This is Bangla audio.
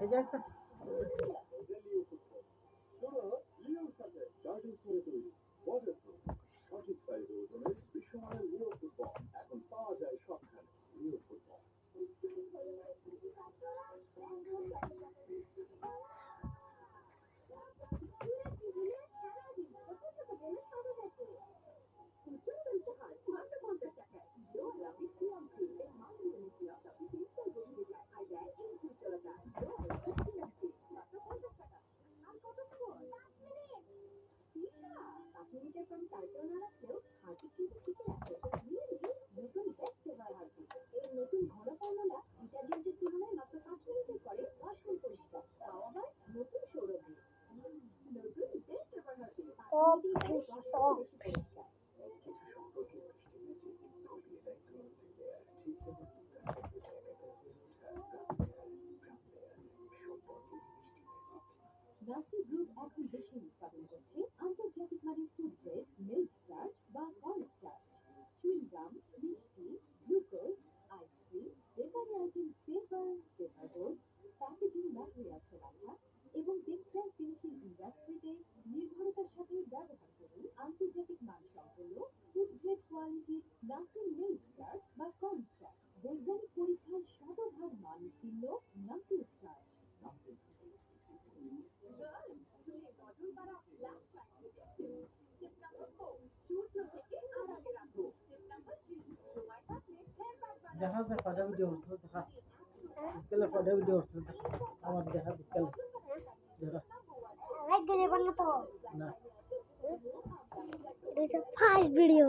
Ya está. দেখা যায় কটা ভিডিও উঠছে দেখা বিকেলে কটা ভিডিও উঠছে দেখা আমার দেখা বিকেলে দেখা লাইক দিয়ে দেবেন না তো না এটা ফার্স্ট ভিডিও